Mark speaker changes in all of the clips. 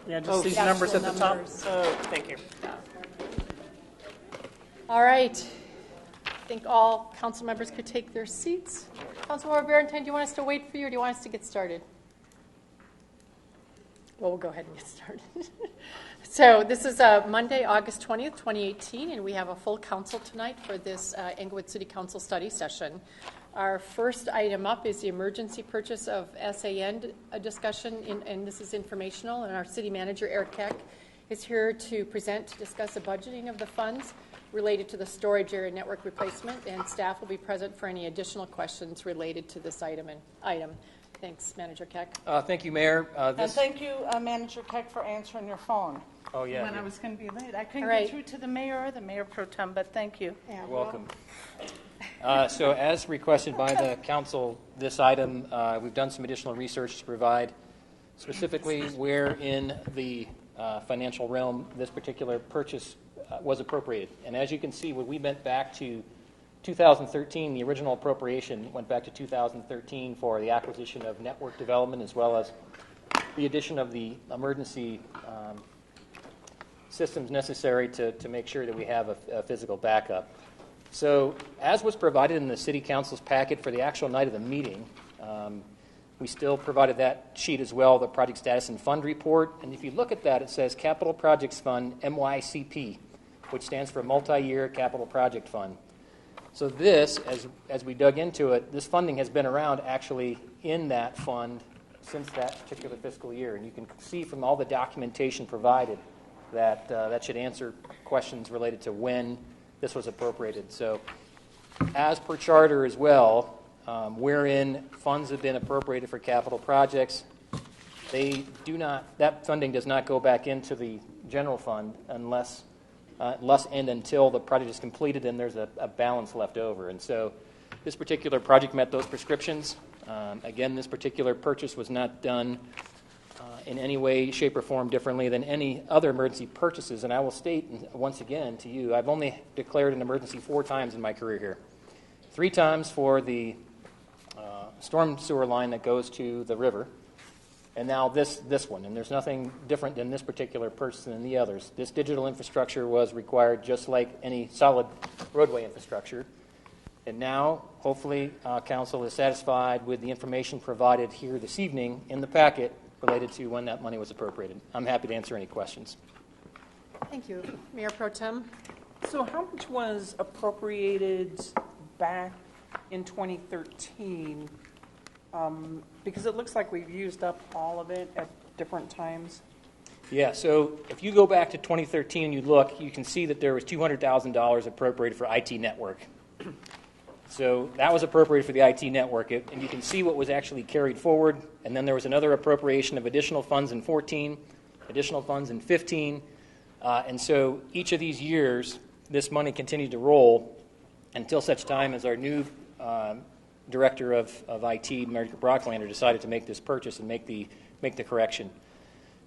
Speaker 1: Yeah, just these numbers at the top.
Speaker 2: Oh, thank you.
Speaker 3: All right. I think all council members could take their seats. Councilmember Barrington, do you want us to wait for you, or do you want us to get started? Well, we'll go ahead and get started. So this is Monday, August 20th, 2018, and we have a full council tonight for this Englewood City Council study session. Our first item up is the emergency purchase of SAN discussion, and this is informational, and our city manager, Eric Keck, is here to discuss the budgeting of the funds related to the storage area network replacement, and staff will be present for any additional questions related to this item. Thanks, Manager Keck.
Speaker 4: Thank you, Mayor.
Speaker 2: And thank you, Manager Keck, for answering your phone.
Speaker 4: Oh, yeah.
Speaker 2: When I was going to be late. I couldn't get through to the mayor or the mayor pro tem, but thank you.
Speaker 3: Yeah,
Speaker 4: You're welcome. So as requested by the council, this item, we've done some additional research to provide specifically where in the financial realm this particular purchase was appropriated. And as you can see, when we went back to 2013, the original appropriation went back to 2013 for the acquisition of network development as well as the addition of the emergency systems necessary to make sure that we have a physical backup. So as was provided in the City Council's packet for the actual night of the meeting, we still provided that sheet as well, the Project Status and Fund Report. And if you look at that, it says Capital Projects Fund, MYCP, which stands for Multi-Year Capital Project Fund. So this, as we dug into it, this funding has been around actually in that fund since that particular fiscal year. And you can see from all the documentation provided that that should answer questions related to when this was appropriated. So as per charter as well, wherein funds have been appropriated for capital projects, that funding does not go back into the general fund unless and until the project is completed and there's a balance left over. And so this particular project met those prescriptions. Again, this particular purchase was not done in any way, shape, or form differently than any other emergency purchases. And I will state once again to you, I've only declared an emergency 4 times in my career here. 3 times for the storm sewer line that goes to the river, and now this one. And there's nothing different than this particular purchase than the others. This digital infrastructure was required just like any solid roadway infrastructure. And now, hopefully, Council is satisfied with the information provided here this evening in the packet related to when that money was appropriated. I'm happy to answer any questions.
Speaker 3: Thank you. Mayor Pro Tem.
Speaker 1: So how much was appropriated back in 2013? Because it looks like we've used up all of it at different times.
Speaker 4: Yeah, so if you go back to 2013 and you look, you can see that there was $200,000 appropriated for IT network. So that was appropriated for the IT network, and you can see what was actually carried forward. And then there was another appropriation of additional funds in 14, additional funds in 15. And so each of these years, this money continued to roll until such time as our new director of IT, Mary Brocklander, decided to make this purchase and make the correction.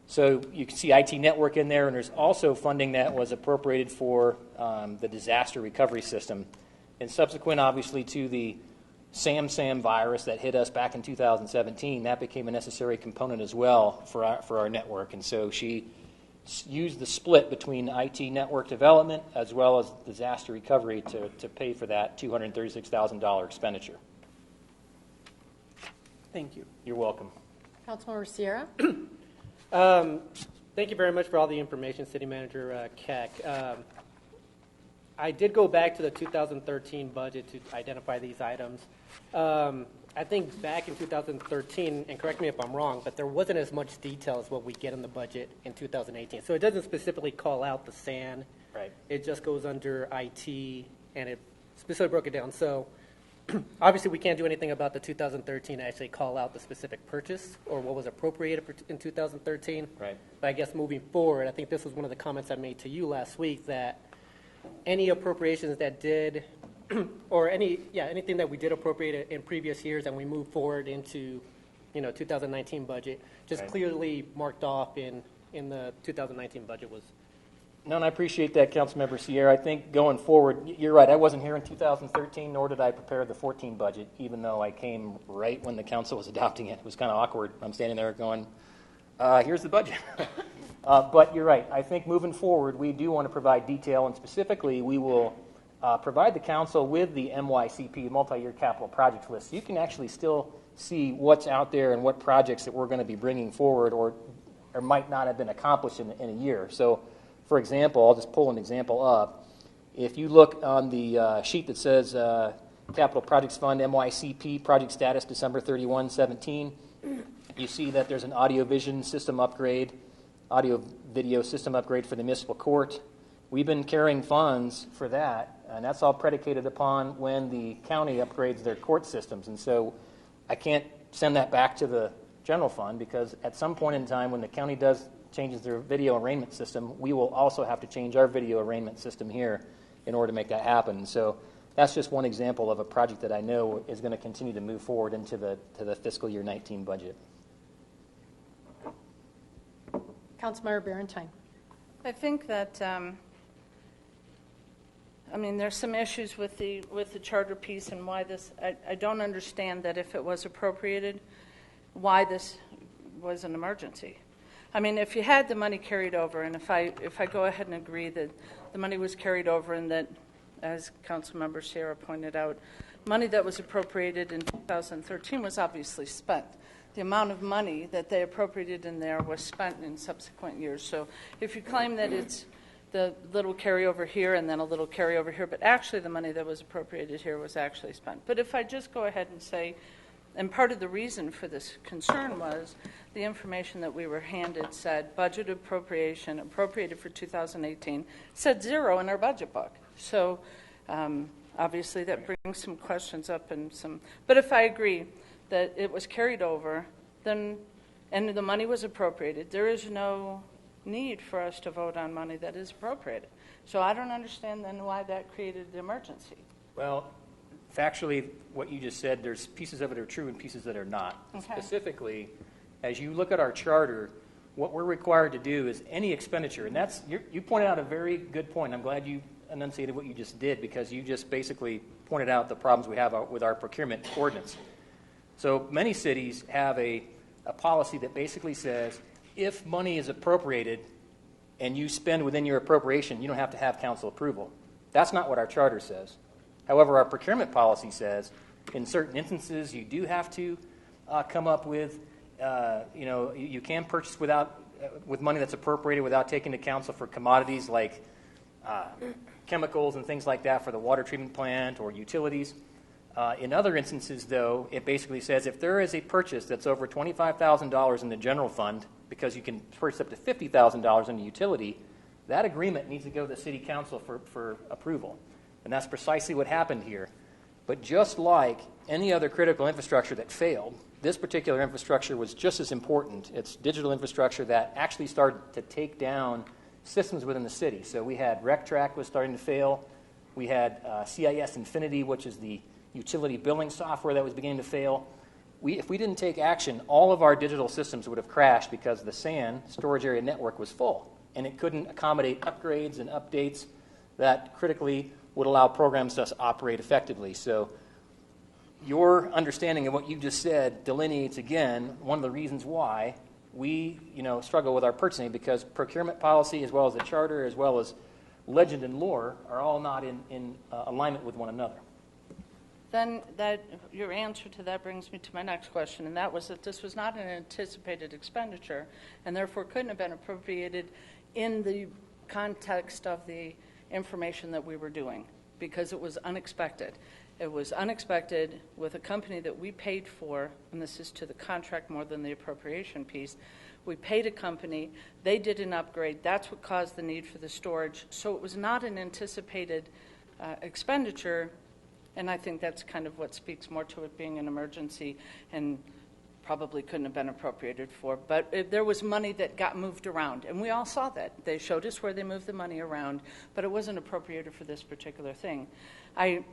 Speaker 4: So you can see IT network in there, and there's also funding that was appropriated for the disaster recovery system. And subsequent, obviously, to the SAM virus that hit us back in 2017, that became a necessary component as well for our network. And so she used the split between IT network development as well as disaster recovery to pay for that $236,000 expenditure.
Speaker 1: Thank you.
Speaker 4: You're welcome.
Speaker 3: Councilmember Sierra.
Speaker 5: Thank you very much for all the information, City Manager Keck. I did go back to the 2013 budget to identify these items. I think back in 2013, and correct me if I'm wrong, but there wasn't as much detail as what we get in the budget in 2018. So it doesn't specifically call out the SAN.
Speaker 4: Right.
Speaker 5: It just goes under IT, and it specifically broke it down. So obviously we can't do anything about the 2013 actually call out the specific purchase or what was appropriated in 2013.
Speaker 4: Right.
Speaker 5: But I guess moving forward, I think this was one of the comments I made to you last week that any appropriations that did, or anything that we did appropriate in previous years and we move forward into, 2019 budget, just
Speaker 4: right.
Speaker 5: clearly marked off in the 2019 budget was.
Speaker 4: No, and I appreciate that, Councilmember Sierra. I think going forward, you're right. I wasn't here in 2013, nor did I prepare the 14 budget, even though I came right when the council was adopting it. It was kind of awkward. I'm standing there going, here's the budget. But you're right. I think moving forward, we do want to provide detail, and specifically, we will provide the council with the MYCP, multi-year capital project list. So you can actually still see what's out there and what projects that we're going to be bringing forward or might not have been accomplished in a year. So, for example, I'll just pull an example up. If you look on the sheet that says Capital Projects Fund, MYCP, project status December 31, 17, you see that there's an audio-video system upgrade for the municipal court. We've been carrying funds for that, and that's all predicated upon when the county upgrades their court systems. And so I can't send that back to the general fund because at some point in time when the county changes their video arraignment system, we will also have to change our video arraignment system here in order to make that happen. So that's just one example of a project that I know is going to continue to move forward into the fiscal year 19 budget.
Speaker 3: Councilmember Barentine.
Speaker 2: I think that, there's some issues with the charter piece and why this, I don't understand that if it was appropriated, why this was an emergency. I mean, if you had the money carried over, and if I go ahead and agree that the money was carried over and that, as Councilmember Sierra pointed out, money that was appropriated in 2013 was obviously spent. The amount of money that they appropriated in there was spent in subsequent years. So if you claim that it's the little carryover here and then a little carryover here, but actually the money that was appropriated here was actually spent. But if I just go ahead and say, and part of the reason for this concern was the information that we were handed said budget appropriation appropriated for 2018 said 0 in our budget book. So obviously that brings some questions up and some, but if I agree that it was carried over, then, and the money was appropriated, there is no need for us to vote on money that is appropriated. So I don't understand then why that created the emergency.
Speaker 4: Well, factually, what you just said, there's pieces of it are true and pieces that are not.
Speaker 2: Okay.
Speaker 4: Specifically, as you look at our charter, what we're required to do is any expenditure, and that's, you pointed out a very good point. I'm glad you enunciated what you just did because you just basically pointed out the problems we have with our procurement ordinance. So many cities have a policy that basically says if money is appropriated and you spend within your appropriation, you don't have to have council approval. That's not what our charter says. However, our procurement policy says in certain instances you do have to come up with, you can purchase with money that's appropriated without taking to council for commodities like chemicals and things like that for the water treatment plant or utilities. In other instances, though, it basically says if there is a purchase that's over $25,000 in the general fund, because you can purchase up to $50,000 in a utility, that agreement needs to go to the city council for approval. And that's precisely what happened here. But just like any other critical infrastructure that failed, this particular infrastructure was just as important. It's digital infrastructure that actually started to take down systems within the city. So we had RecTrack was starting to fail. We had CIS Infinity, which is the utility billing software that was beginning to fail. If we didn't take action, all of our digital systems would have crashed because the SAN, storage area network, was full, and it couldn't accommodate upgrades and updates that critically would allow programs to operate effectively. So your understanding of what you just said delineates, again, one of the reasons why we struggle with our purchasing, because procurement policy, as well as the charter, as well as legend and lore, are all not in alignment with one another.
Speaker 2: Then your answer to that brings me to my next question, and that was that this was not an anticipated expenditure and therefore couldn't have been appropriated in the context of the information that we were doing because it was unexpected. It was unexpected with a company that we paid for, and this is to the contract more than the appropriation piece. We paid a company, they did an upgrade, that's what caused the need for the storage. So it was not an anticipated expenditure. And I think that's kind of what speaks more to it being an emergency and probably couldn't have been appropriated for. But there was money that got moved around, and we all saw that. They showed us where they moved the money around, but it wasn't appropriated for this particular thing. I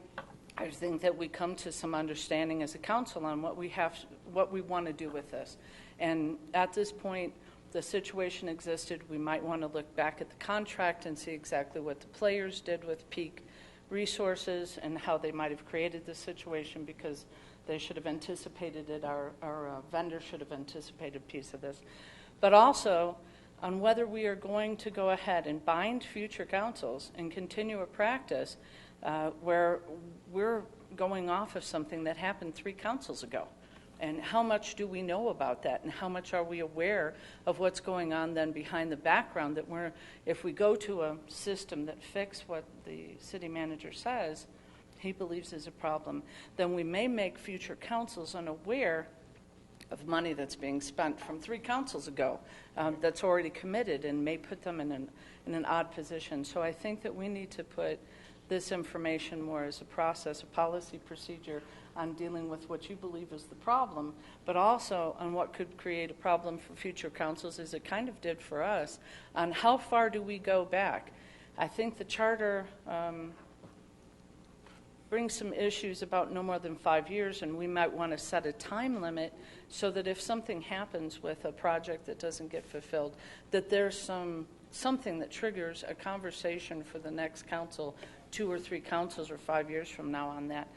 Speaker 2: think that we come to some understanding as a council on what we want to do with this. And at this point, the situation existed. We might want to look back at the contract and see exactly what the players did with peak resources and how they might have created this situation because they should have anticipated it. Our vendor should have anticipated a piece of this. But also, on whether we are going to go ahead and bind future councils and continue a practice where we're going off of something that happened 3 councils ago. And how much do we know about that? And how much are we aware of what's going on then behind the background that if we go to a system that fixes what the city manager says he believes is a problem, then we may make future councils unaware of money that's being spent from 3 councils ago that's already committed, and may put them in an odd position. So I think that we need to put this information more as a process, a policy procedure on dealing with what you believe is the problem, but also on what could create a problem for future councils, as it kind of did for us, on how far do we go back. I think the charter brings some issues about no more than 5 years, and we might want to set a time limit so that if something happens with a project that doesn't get fulfilled, that there's something that triggers a conversation for the next council, 2 or 3 councils or 5 years from now on that.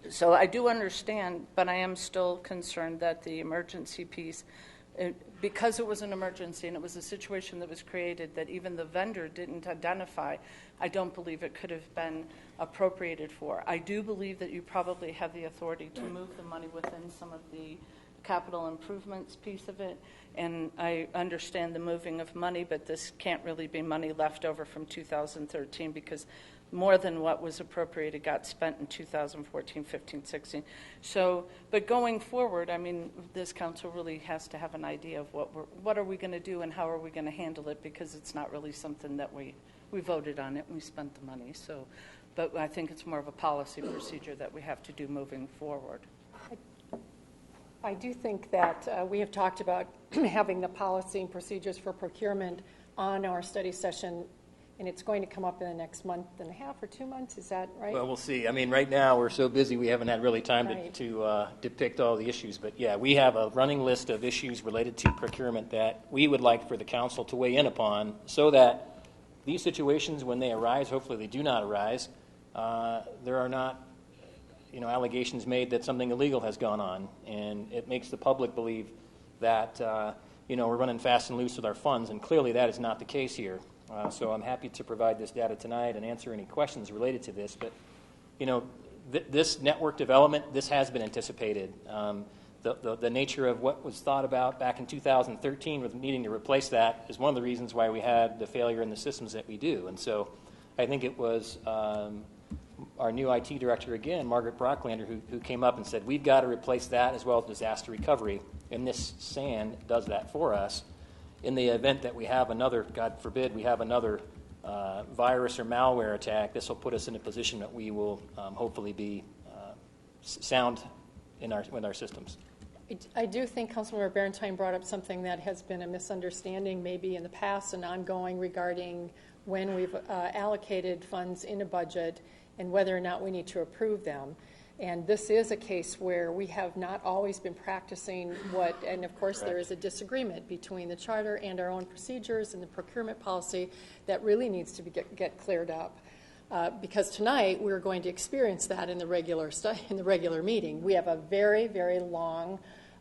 Speaker 2: So I do understand, but I am still concerned that the emergency piece, because it was an emergency and it was a situation that was created that even the vendor didn't identify, I don't believe it could have been appropriated for. I do believe that you probably have the authority to move the money within some of the capital improvements piece of it, and I understand the moving of money, but this can't really be money left over from 2013 because more than what was appropriated got spent in 2014, 15, 16. So, but going forward, I mean, this council really has to have an idea of what are we going to do and how are we going to handle it, because it's not really something that we voted on it and we spent the money. So, but I think it's more of a policy procedure that we have to do moving forward.
Speaker 3: I do think that we have talked about having the policy and procedures for procurement on our study session, and it's going to come up in the next month and a half or 2 months. Is that right?
Speaker 4: Well, we'll see. I mean, right now we're so busy we haven't had really time
Speaker 3: Right.
Speaker 4: to depict all the issues. But yeah, we have a running list of issues related to procurement that we would like for the council to weigh in upon, so that these situations, when they arise, hopefully they do not arise, there are not allegations made that something illegal has gone on, and it makes the public believe that we're running fast and loose with our funds, and clearly that is not the case here. So I'm happy to provide this data tonight and answer any questions related to this. But this network development, this has been anticipated. The nature of what was thought about back in 2013 with needing to replace that is one of the reasons why we had the failure in the systems that we do. And so I think it was our new IT director again, Margaret Brocklander, who came up and said, we've got to replace that as well as disaster recovery. And this SAN does that for us. In the event that we have another, God forbid, we have another virus or malware attack, this will put us in a position that we will hopefully be sound with our systems.
Speaker 3: I do think Councilmember Barentine brought up something that has been a misunderstanding maybe in the past and ongoing regarding when we've allocated funds in a budget and whether or not we need to approve them. And this is a case where we have not always been practicing and of course there is a disagreement between the charter and our own procedures and the procurement policy that really needs to get cleared up. Because tonight we're going to experience that in the regular meeting. We have a very, very long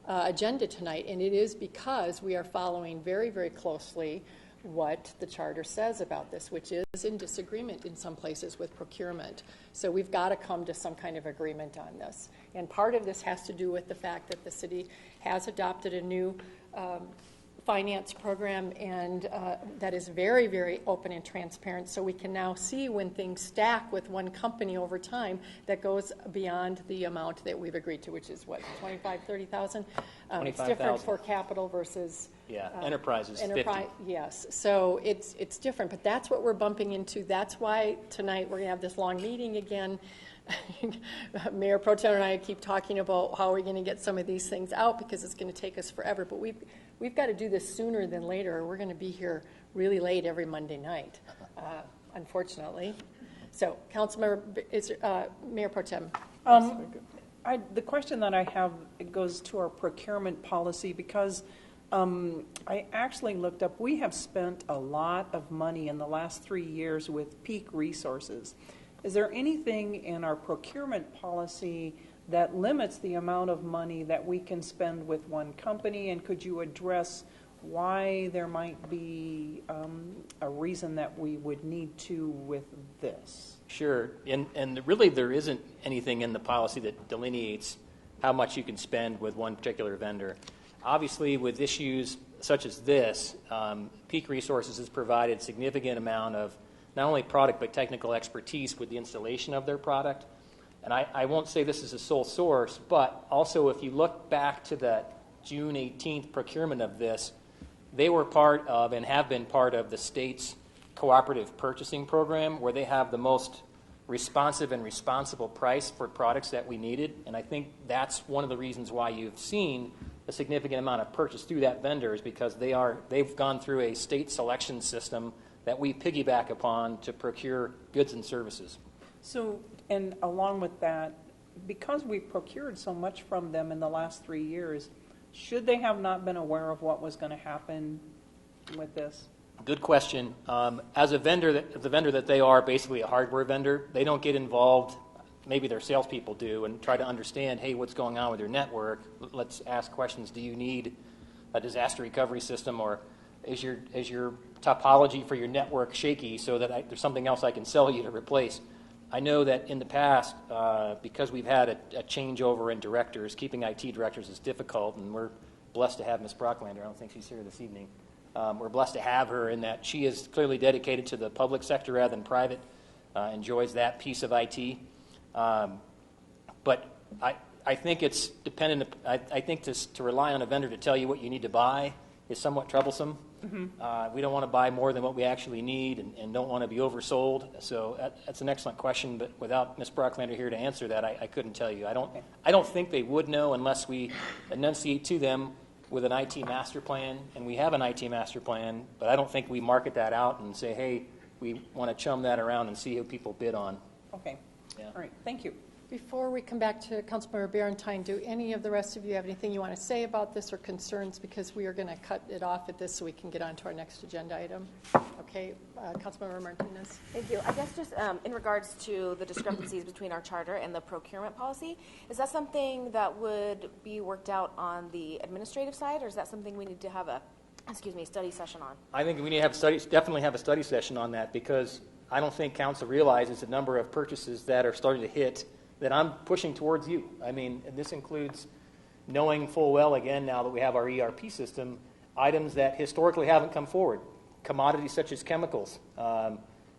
Speaker 3: agenda tonight, and it is because we are following very, very closely what the charter says about this, which is in disagreement in some places with procurement. So we've got to come to some kind of agreement on this. And part of this has to do with the fact that the city has adopted a new finance program, and that is very, very open and transparent. So we can now see when things stack with one company over time that goes beyond the amount that we've agreed to, which is what, 25, 30,000? It's different for capital versus
Speaker 4: enterprise is 50.
Speaker 3: Yes, so it's different, but that's what we're bumping into. That's why tonight we're going to have this long meeting again. Mayor Pro Tem and I keep talking about how we're going to get some of these things out because it's going to take us forever, but we've got to do this sooner than later. We're going to be here really late every Monday night, unfortunately. So, Mayor Pro Tem.
Speaker 1: The question that I have, it goes to our procurement policy, because I actually looked up, we have spent a lot of money in the last 3 years with peak resources. Is there anything in our procurement policy that limits the amount of money that we can spend with one company? And could you address why there might be a reason that we would need to with this.
Speaker 4: Sure, and really there isn't anything in the policy that delineates how much you can spend with one particular vendor. Obviously, with issues such as this, Peak Resources has provided significant amount of not only product but technical expertise with the installation of their product. And I won't say this is a sole source, but also if you look back to the June 18th procurement of this, they were part of and have been part of the state's cooperative purchasing program, where they have the most responsive and responsible price for products that we needed. And I think that's one of the reasons why you've seen a significant amount of purchase through that vendor, is because they've gone through a state selection system that we piggyback upon to procure goods and services.
Speaker 1: So, and along with that, because we procured so much from them in the last 3 years, should they have not been aware of what was going to happen with this?
Speaker 4: Good question. As the vendor that they are, basically a hardware vendor, they don't get involved. Maybe their salespeople do, and try to understand, hey, what's going on with your network? Let's ask questions. Do you need a disaster recovery system, or is your topology for your network shaky so that there's something else I can sell you to replace? I know that in the past, because we've had a changeover in directors, keeping IT directors is difficult, and we're blessed to have Ms. Brocklander. I don't think she's here this evening. We're blessed to have her in that she is clearly dedicated to the public sector rather than private, enjoys that piece of IT. But I think it's dependent. I think to rely on a vendor to tell you what you need to buy is somewhat troublesome. Mm-hmm. We don't want to buy more than what we actually need, and don't want to be oversold. So that's an excellent question, but without Ms. Brocklander here to answer that, I couldn't tell you. I don't think they would know unless we enunciate to them with an IT master plan, and we have an IT master plan, but I don't think we market that out and say, hey, we want to chum that around and see who people bid on.
Speaker 1: Okay.
Speaker 4: Yeah.
Speaker 1: All right. Thank you.
Speaker 3: Before we come back to Councilmember Barentine, do any of the rest of you have anything you want to say about this or concerns? Because we are going to cut it off at this so we can get on to our next agenda item. Okay, Councilmember Martinez.
Speaker 6: Thank you. I guess just in regards to the discrepancies between our charter and the procurement policy, is that something that would be worked out on the administrative side, or is that something we need to have a study session on?
Speaker 4: I think we need to definitely have a study session on that, because I don't think council realizes the number of purchases that are starting to hit that I'm pushing towards you. I mean, and this includes knowing full well, again, now that we have our ERP system, items that historically haven't come forward. Commodities such as chemicals.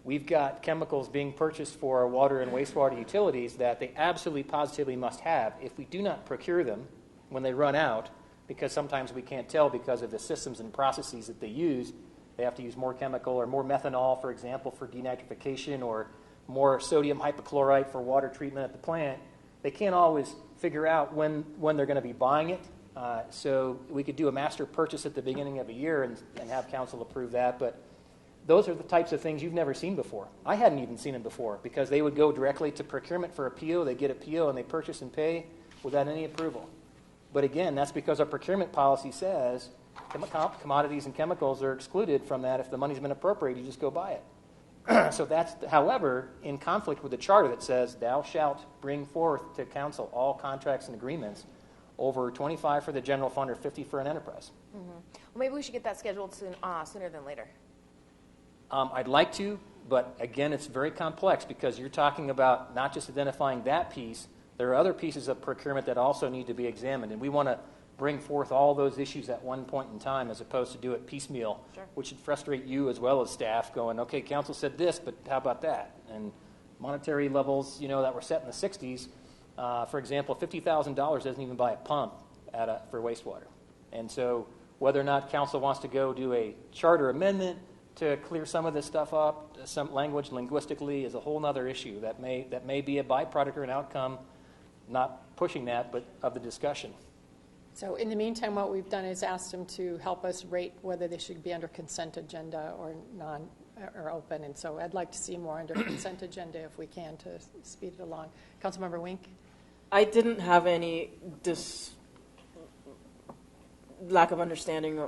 Speaker 4: We've got chemicals being purchased for our water and wastewater utilities that they absolutely positively must have. If we do not procure them when they run out, because sometimes we can't tell because of the systems and processes that they use, they have to use more chemical or more methanol, for example, for denitrification, or more sodium hypochlorite for water treatment at the plant. They can't always figure out when they're going to be buying it. So we could do a master purchase at the beginning of a year and have council approve that. But those are the types of things you've never seen before. I hadn't even seen them before, because they would go directly to procurement for a PO. They get a PO and they purchase and pay without any approval. But again, that's because our procurement policy says commodities and chemicals are excluded from that. If the money's been appropriated, you just go buy it. So that's, however, in conflict with the charter that says, thou shalt bring forth to council all contracts and agreements over 25 for the general fund or 50 for an enterprise.
Speaker 6: Mm-hmm. Well, maybe we should get that scheduled sooner than later.
Speaker 4: I'd like to, but again, it's very complex, because you're talking about not just identifying that piece. There are other pieces of procurement that also need to be examined, and we want to bring forth all those issues at one point in time as opposed to do it piecemeal,
Speaker 6: sure,
Speaker 4: which would frustrate you as well as staff going, okay, council said this, but how about that? And monetary levels, that were set in the 60s, for example, $50,000 doesn't even buy a pump for wastewater. And so whether or not council wants to go do a charter amendment to clear some of this stuff up, some language linguistically, is a whole other issue that may be a byproduct or an outcome, not pushing that, but of the discussion.
Speaker 3: So in the meantime, what we've done is asked them to help us rate whether they should be under consent agenda or or open. And so I'd like to see more under consent agenda if we can, to speed it along. Councilmember Wink?
Speaker 7: I didn't have any lack of understanding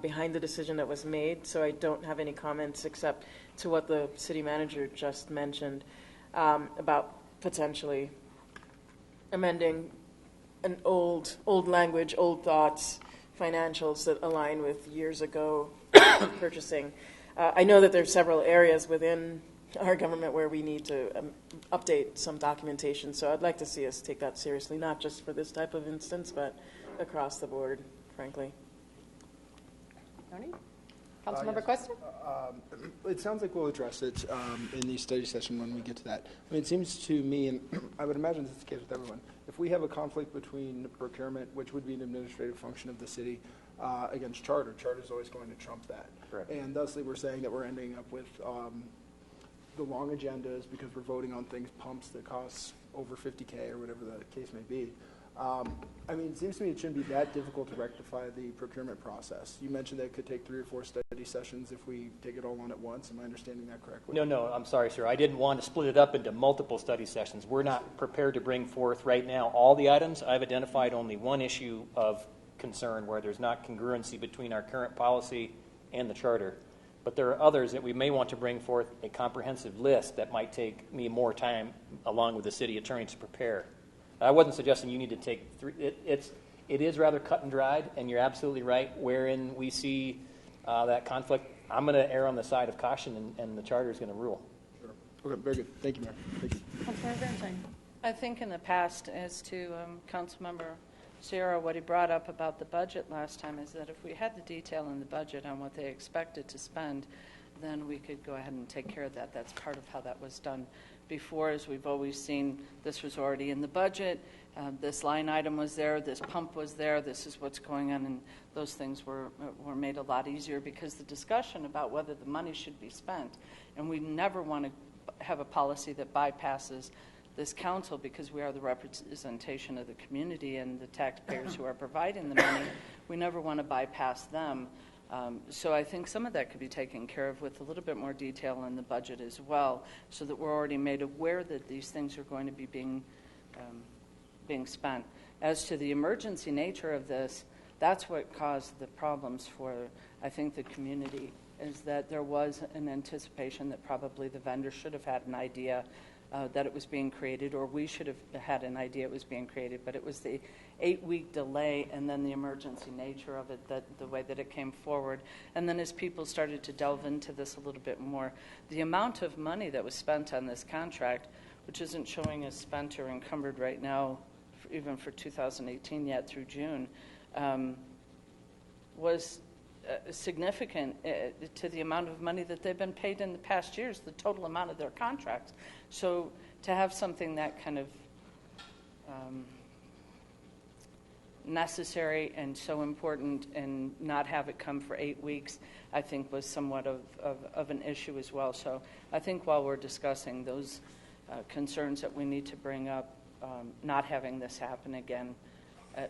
Speaker 7: behind the decision that was made, so I don't have any comments except to what the city manager just mentioned about potentially amending an old language, old thoughts financials that align with years ago purchasing. I know that there's several areas within our government where we need to update some documentation, so I'd like to see us take that seriously, not just for this type of instance, but across the board, frankly.
Speaker 3: Tony? Councilmember
Speaker 8: Yes.
Speaker 3: Questa?
Speaker 8: It sounds like we'll address it in the study session when we get to that. I mean, it seems to me, and I would imagine this is the case with everyone, if we have a conflict between procurement, which would be an administrative function of the city, against charter is always going to trump that.
Speaker 4: Correct.
Speaker 8: And thusly, we're saying that we're ending up with the long agendas because we're voting on things, pumps that cost over $50K or whatever the case may be. I mean, it seems to me it shouldn't be that difficult to rectify the procurement process. You mentioned that it could take 3 or 4 study sessions if we take it all on at once. Am I understanding that correctly?
Speaker 4: No, I'm sorry, sir. I didn't want to split it up into multiple study sessions. We're not prepared to bring forth right now all the items. I've identified only one issue of concern where there's not congruency between our current policy and the charter. But there are others that we may want to bring forth a comprehensive list that might take me more time along with the city attorney to prepare. I wasn't suggesting you need to take 3. It is rather cut and dried, and you're absolutely right. Wherein we see that conflict, I'm going to err on the side of caution, and the charter is going to rule.
Speaker 8: Sure. Okay, very good. Thank you, Mayor. Thank you.
Speaker 3: Councilmember Valentine?
Speaker 2: I think in the past, as to Councilmember Sierra, what he brought up about the budget last time is that if we had the detail in the budget on what they expected to spend, then we could go ahead and take care of that. That's part of how that was done before, as we've always seen. This was already in the budget. This line item was there. This pump was there. This is what's going on, and those things were made a lot easier because the discussion about whether the money should be spent, and we never want to have a policy that bypasses this council because we are the representation of the community and the taxpayers who are providing the money. We never want to bypass them. So I think some of that could be taken care of with a little bit more detail in the budget as well, so that we're already made aware that these things are going to be being spent. As to the emergency nature of this, that's what caused the problems for, I think, the community, is that there was an anticipation that probably the vendor should have had an idea that it was being created, or we should have had an idea it was being created, but it was the 8-week delay and then the emergency nature of it, that the way that it came forward. And then as people started to delve into this a little bit more, the amount of money that was spent on this contract, which isn't showing as spent or encumbered right now, even for 2018 yet through June, was significant to the amount of money that they've been paid in the past years, the total amount of their contracts. So to have something that kind of necessary and so important and not have it come for 8 weeks, I think was somewhat of an issue as well. So I think while we're discussing those concerns that we need to bring up, not having this happen again,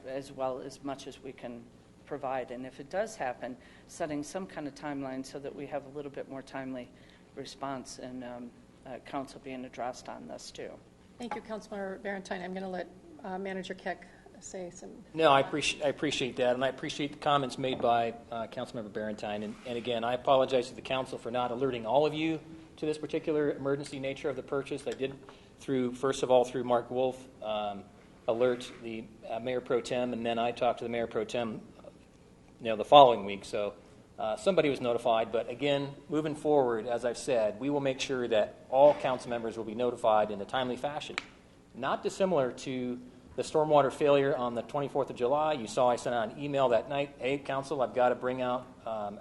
Speaker 2: as well as much as we can provide. And if it does happen, setting some kind of timeline so that we have a little bit more timely response and council being addressed on this too.
Speaker 3: Thank you, Councilmember Valentine. I'm going to let Manager Keck say some.
Speaker 4: No, I appreciate that, and I appreciate the comments made by Councilmember Barentine. And again, I apologize to the council for not alerting all of you to this particular emergency nature of the purchase. I did, first of all, through Mark Wolf, alert the Mayor Pro Tem, and then I talked to the Mayor Pro Tem the following week. So somebody was notified. But again, moving forward, as I've said, we will make sure that all council members will be notified in a timely fashion. Not dissimilar to the stormwater failure on the 24th of July. You saw I sent out an email that night. Hey, council, I've got to bring out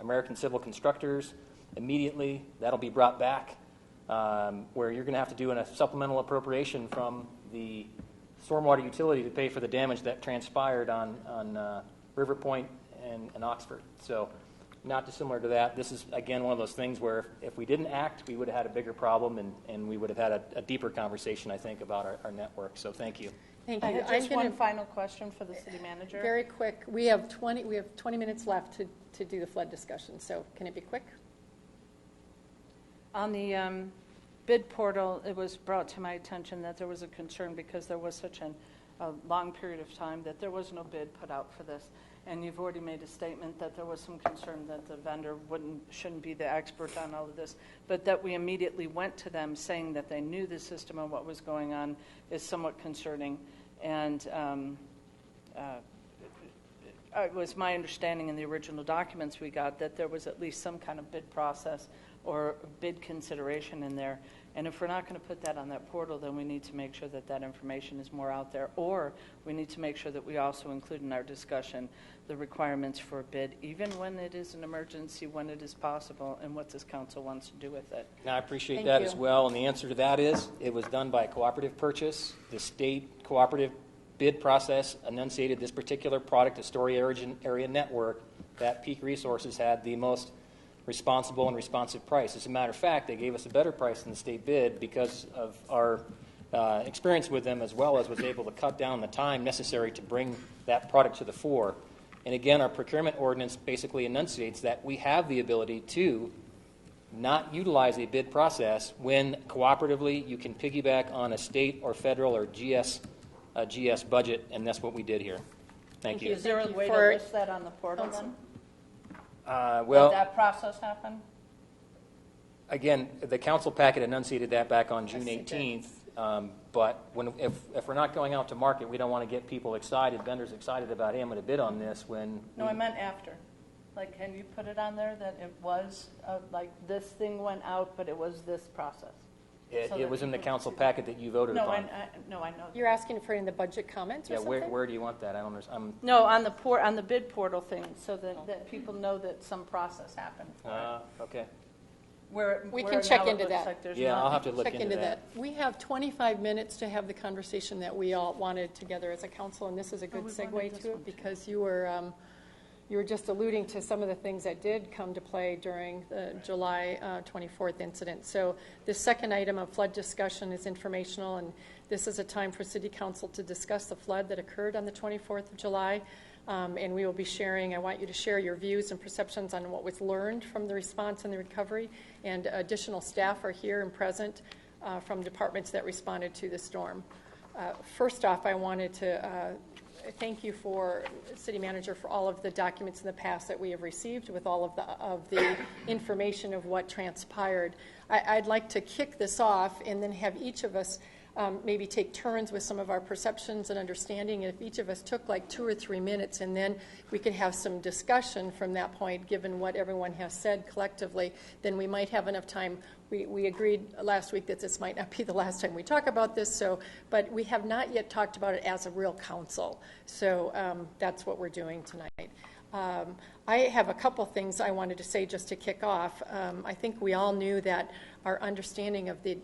Speaker 4: American Civil Constructors immediately. That'll be brought back, where you're going to have to do a supplemental appropriation from the stormwater utility to pay for the damage that transpired on River Point and Oxford. So not dissimilar to that. This is, again, one of those things where if we didn't act, we would have had a bigger problem, and we would have had a deeper conversation, I think, about our network. So thank you.
Speaker 3: Thank
Speaker 2: I
Speaker 3: you.
Speaker 2: had just one final question for the city manager.
Speaker 3: Very quick. We have 20 minutes left to do the flood discussion. So can it be quick?
Speaker 2: On the bid portal, it was brought to my attention that there was a concern because there was such a long period of time that there was no bid put out for this. And you've already made a statement that there was some concern that the vendor shouldn't be the expert on all of this, but that we immediately went to them saying that they knew the system and what was going on is somewhat concerning. And it was my understanding in the original documents we got that there was at least some kind of bid process or bid consideration in there. And if we're not going to put that on that portal, then we need to make sure that that information is more out there. Or we need to make sure that we also include in our discussion the requirements for a bid, even when it is an emergency, when it is possible, and what this council wants to do with it.
Speaker 4: Now, I appreciate
Speaker 3: Thank
Speaker 4: that
Speaker 3: you.
Speaker 4: as well, and the answer to that is it was done by a cooperative purchase. The state cooperative bid process enunciated this particular product, a story area network, that Peak Resources had the most responsible and responsive price. As a matter of fact, they gave us a better price than the state bid because of our experience with them, as well as was able to cut down the time necessary to bring that product to the fore. And again, our procurement ordinance basically enunciates that we have the ability to not utilize a bid process when cooperatively you can piggyback on a state or federal or GS budget, and that's what we did here. Thank you.
Speaker 2: Is there a
Speaker 3: Thank you
Speaker 2: way to
Speaker 3: for-
Speaker 2: list that on the portal then?
Speaker 4: Well,
Speaker 2: Did that process happen?
Speaker 4: again, the council packet enunciated that back on June
Speaker 2: Yes, it did.
Speaker 4: 18th, but if we're not going out to market, we don't want to get people excited, vendors excited about, hey, I'm going to bid on this when...
Speaker 2: No, I meant after. Like, can you put it on there that it was, like, this thing went out, but it was this process? So
Speaker 4: It
Speaker 2: that
Speaker 4: was in the
Speaker 2: people
Speaker 4: council
Speaker 2: see-
Speaker 4: packet that you voted
Speaker 2: No,
Speaker 4: upon.
Speaker 2: I know.
Speaker 3: You're asking for it in the budget comments or
Speaker 4: Yeah,
Speaker 3: something?
Speaker 4: where do you want that? I don't understand.
Speaker 2: No, on the bid portal thing, so that people know that some process happened.
Speaker 4: Okay.
Speaker 3: We
Speaker 2: where
Speaker 3: can check
Speaker 2: now it
Speaker 3: into
Speaker 2: looks
Speaker 3: that.
Speaker 2: like there's
Speaker 4: Yeah, I'll
Speaker 2: not.
Speaker 4: have to look
Speaker 3: Check
Speaker 4: into that.
Speaker 3: We have 25 minutes to have the conversation that we all wanted together as a council, and this is a good
Speaker 2: we
Speaker 3: segue
Speaker 2: wanted this
Speaker 3: to
Speaker 2: one
Speaker 3: it because you were just alluding to some of the things that did come to play during the July 24th incident. So the second item of flood discussion is informational, and this is a time for City Council to discuss the flood that occurred on the 24th of July. And we will be sharing, I want you to share your views and perceptions on what was learned from the response and the recovery. And additional staff are here and present from departments that responded to the storm. First off, I wanted to thank you for, City Manager, for all of the documents in the past that we have received with all of the information of what transpired. I'd like to kick this off and then have each of us maybe take turns with some of our perceptions and understanding. And if each of us took like 2 or 3 minutes, and then we could have some discussion from that point, given what everyone has said collectively, then we might have enough time. We agreed last week that this might not be the last time we talk about this, but we have not yet talked about it as a real council. So that's what we're doing tonight. I have a couple things I wanted to say just to kick off. I think we all knew that our understanding of the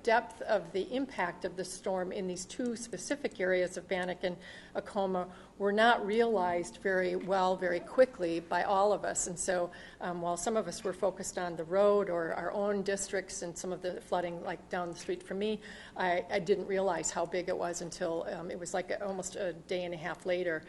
Speaker 3: depth of the impact of the storm in these two specific areas of Bannock and Acoma were not realized very well, very quickly by all of us. And so while some of us were focused on the road or our own districts and some of the flooding like down the street from me, I didn't realize how big it was until it was like almost a day and a half later.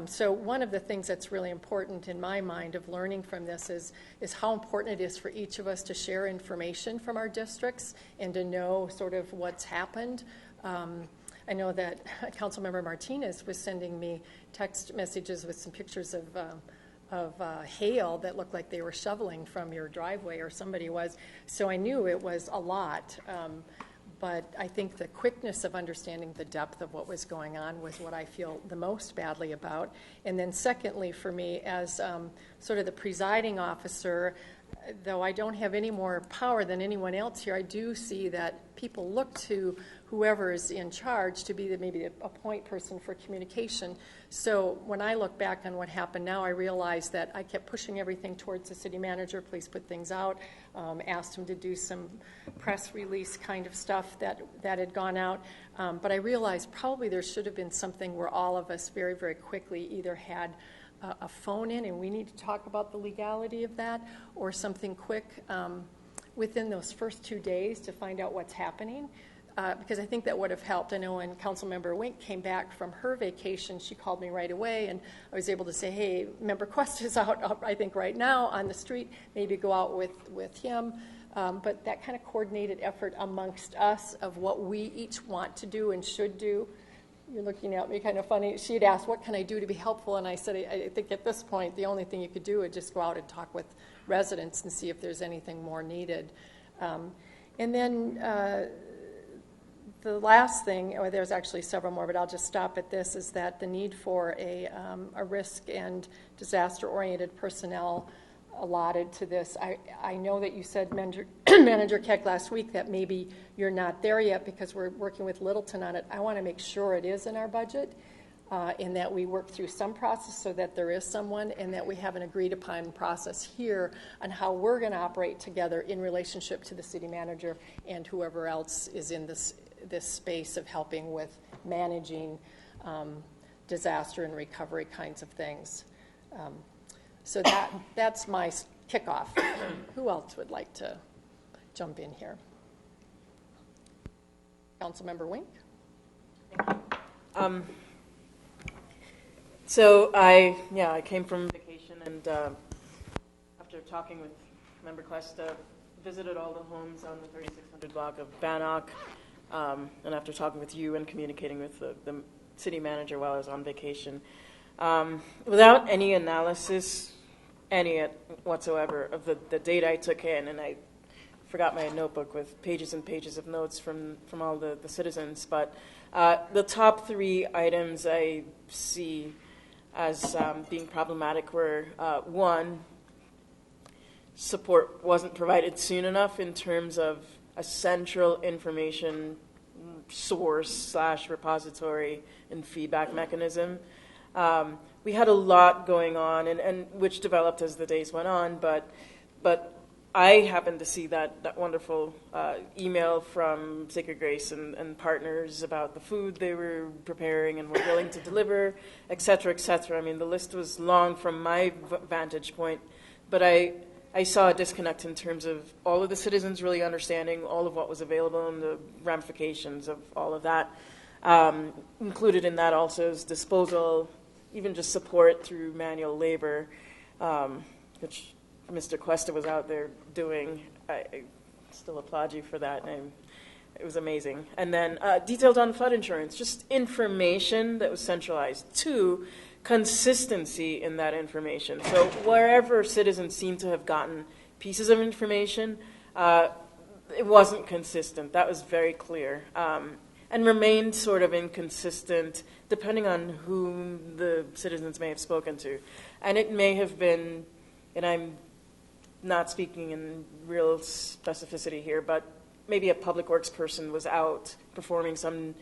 Speaker 3: So one of the things that's really important in my mind of learning from this is how important it is for each of us to share information from our districts and to know sort of what's happened. I know that Councilmember Martinez was sending me text messages with some pictures of hail that looked like they were shoveling from your driveway, or somebody was. So I knew it was a lot. But I think the quickness of understanding the depth of what was going on was what I feel the most badly about. And then secondly, for me, as sort of the presiding officer, though I don't have any more power than anyone else here, I do see that people look to whoever is in charge to be maybe a point person for communication. So when I look back on what happened now, I realize that I kept pushing everything towards the city manager, please put things out, asked him to do some press release kind of stuff that had gone out. But I realized probably there should have been something where all of us very, very quickly either had a phone in, and we need to talk about the legality of that, or something quick within those first 2 days to find out what's happening. Because I think that would have helped. I know when Councilmember Wink came back from her vacation, she called me right away, and I was able to say, hey, Member Quest is out, I think, right now on the street, maybe go out with him. But that kind of coordinated effort amongst us of what we each want to do and should do. You're looking at me kind of funny. She had asked, what can I do to be helpful? And I said, I think at this point, the only thing you could do is just go out and talk with residents and see if there's anything more needed. And then The last thing, or there's actually several more, but I'll just stop at this, is that the need for a risk and disaster-oriented personnel allotted to this. I know that you said, Manager Keck, last week that maybe you're not there yet because we're working with Littleton on it. I want to make sure it is in our budget, and that we work through some process so that there is someone, and that we have an agreed-upon process here on how we're going to operate together in relationship to the city manager and whoever else is in this space of helping with managing disaster and recovery kinds of things. So that's my kickoff. Who else would like to jump in here? Councilmember Wink?
Speaker 7: So I came from vacation, and after talking with Member Cuesta, visited all the homes on the 3600 block of Bannock, and after talking with you and communicating with the city manager while I was on vacation, without any analysis, whatsoever of the data I took in, and I forgot my notebook with pages and pages of notes from all the citizens, but the top 3 items I see as being problematic were, 1, support wasn't provided soon enough in terms of a central information source / repository and feedback mechanism. We had a lot going on, and which developed as the days went on, but I happened to see that wonderful email from Sacred Grace and partners about the food they were preparing and were willing to deliver, et cetera, et cetera. I mean, the list was long from my vantage point, but I saw a disconnect in terms of all of the citizens really understanding all of what was available and the ramifications of all of that. Included in that also is disposal, even just support through manual labor, which Mr. Cuesta was out there doing. I still applaud you for that. It was amazing. And then detailed on flood insurance, just information that was centralized. 2, consistency in that information. So wherever citizens seem to have gotten pieces of information, it wasn't consistent. That was very clear. And remained sort of inconsistent depending on whom the citizens may have spoken to. And it may have been, and I'm not speaking in real specificity here, but maybe a public works person was out performing some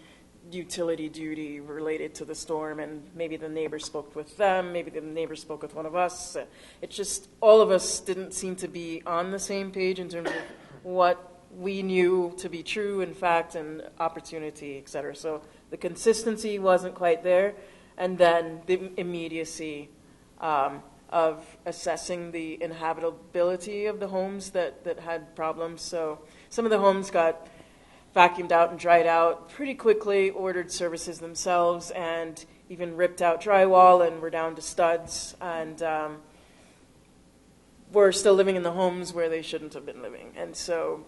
Speaker 7: utility duty related to the storm, and maybe the neighbor spoke with them, maybe the neighbor spoke with one of us. It just, all of us didn't seem to be on the same page in terms of what we knew to be true, in fact, and opportunity, et cetera. So the consistency wasn't quite there, and then the immediacy of assessing the inhabitability of the homes that had problems. So some of the homes got vacuumed out and dried out pretty quickly, ordered services themselves, and even ripped out drywall and were down to studs, and were still living in the homes where they shouldn't have been living. And so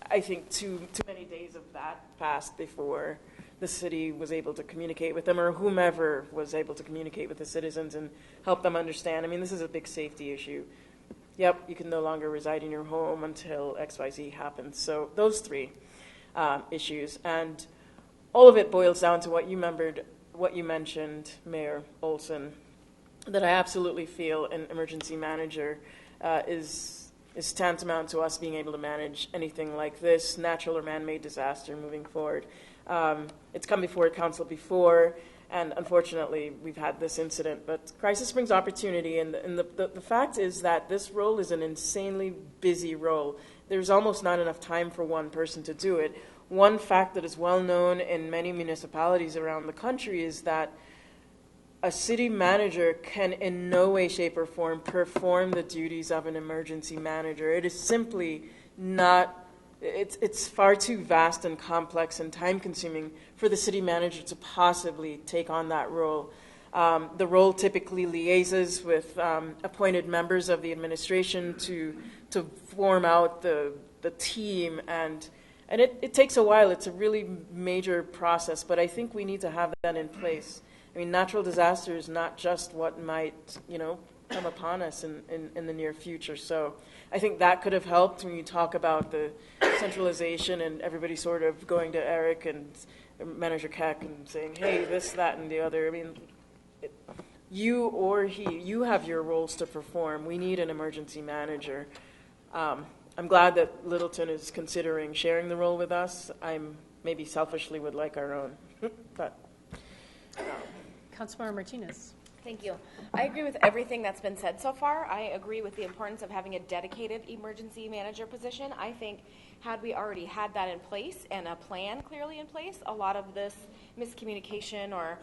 Speaker 7: I think too many days of that passed before the city was able to communicate with them, or whomever was able to communicate with the citizens and help them understand. I mean, this is a big safety issue. Yep, you can no longer reside in your home until XYZ happens. So those 3 issues, and all of it boils down to what you mentioned, Mayor Olson, that I absolutely feel an emergency manager is tantamount to us being able to manage anything like this, natural or man-made disaster moving forward. It's come before council before, and unfortunately we've had this incident, but crisis brings opportunity, and the fact is that this role is an insanely busy role. There's almost not enough time for one person to do it. One fact that is well known in many municipalities around the country is that a city manager can in no way, shape, or form perform the duties of an emergency manager. It is simply not, it's far too vast and complex and time-consuming for the city manager to possibly take on that role. The role typically liaises with appointed members of the administration to form out the team, and it takes a while. It's a really major process, but I think we need to have that in place. I mean, natural disaster is not just what might, come upon us in the near future. So I think that could have helped when you talk about the centralization and everybody sort of going to Eric and Manager Keck and saying, hey, this, that, and the other. I mean, you or you have your roles to perform. We need an emergency manager. I'm glad that Littleton is considering sharing the role with us. I'm maybe selfishly would like our own, but.
Speaker 3: Councilmember Martinez.
Speaker 6: Thank you. I agree with everything that's been said so far. I agree with the importance of having a dedicated emergency manager position. I think had we already had that in place and a plan clearly in place, a lot of this miscommunication or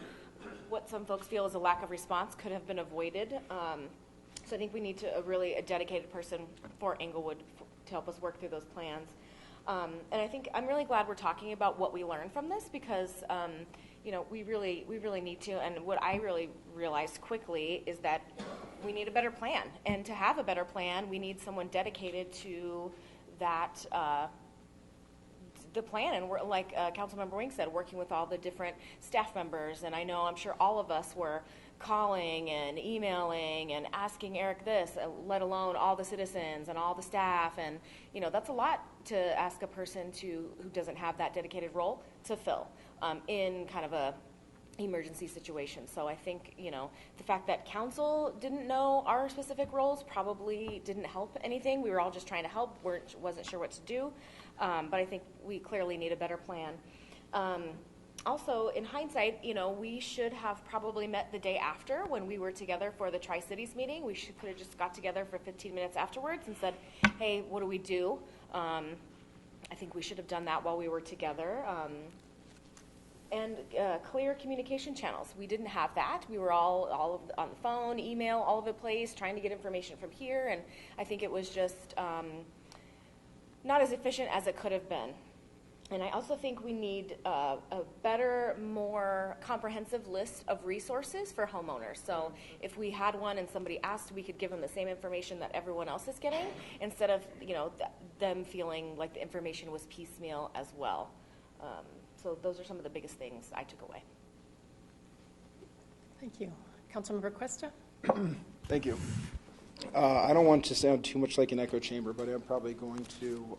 Speaker 6: what some folks feel is a lack of response could have been avoided. So I think we need to a dedicated person for Englewood to help us work through those plans. And I think I'm really glad we're talking about what we learned from this because we really need to. And what I really realized quickly is that we need a better plan. And to have a better plan, we need someone dedicated to that. The plan, and we're, like Councilmember Wing said, working with all the different staff members, and I'm sure all of us were calling and emailing and asking Eric this, let alone all the citizens and all the staff, and that's a lot to ask a person who doesn't have that dedicated role to fill in kind of a emergency situation. So I think the fact that council didn't know our specific roles probably didn't help anything. We were all just trying to help, wasn't sure what to do. But I think we clearly need a better plan. Also, in hindsight, we should have probably met the day after when we were together for the Tri-Cities meeting. We could have just got together for 15 minutes afterwards and said, hey, what do we do? I think we should have done that while we were together. And clear communication channels. We didn't have that. We were all on the phone, email, all over the place, trying to get information from here. And I think it was just not as efficient as it could have been. And I also think we need a better, more comprehensive list of resources for homeowners. So if we had one and somebody asked, we could give them the same information that everyone else is getting, instead of them feeling like the information was piecemeal as well. So those are some of the biggest things I took away.
Speaker 3: Thank you. Councilmember Cuesta.
Speaker 8: Thank you. I don't want to sound too much like an echo chamber, but I'm probably going to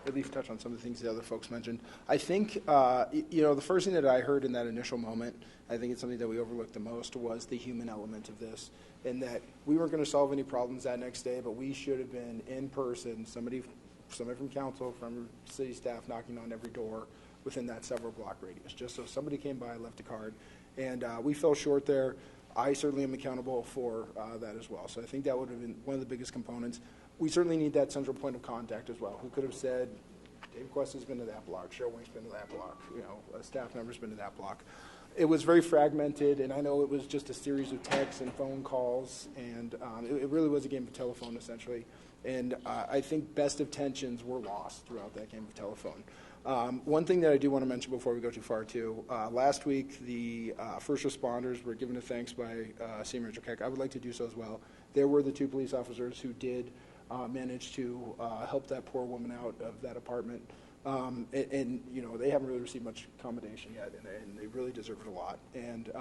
Speaker 8: at least touch on some of the things the other folks mentioned. I think, the first thing that I heard in that initial moment, I think it's something that we overlooked the most, was the human element of this, and that we weren't going to solve any problems that next day, but we should have been in person, somebody from council, from city staff knocking on every door within that several block radius, just so somebody came by, left a card, and we fell short there. I certainly am accountable for that as well. So I think that would have been one of the biggest components. We certainly need that central point of contact as well. Who could have said, Dave Quest has been to that block, Cheryl Wink's been to that block, a staff member's been to that block. It was very fragmented, and I know it was just a series of texts and phone calls, and it really was a game of telephone, essentially. And I think best of tensions were lost throughout that game of telephone. One thing that I do want to mention before we go too far, too, last week the first responders were given a thanks by Senior Manager Keck. I would like to do so as well. There were the 2 police officers who did manage to help that poor woman out of that apartment. And they haven't really received much accommodation yet, and they really deserve it a lot. And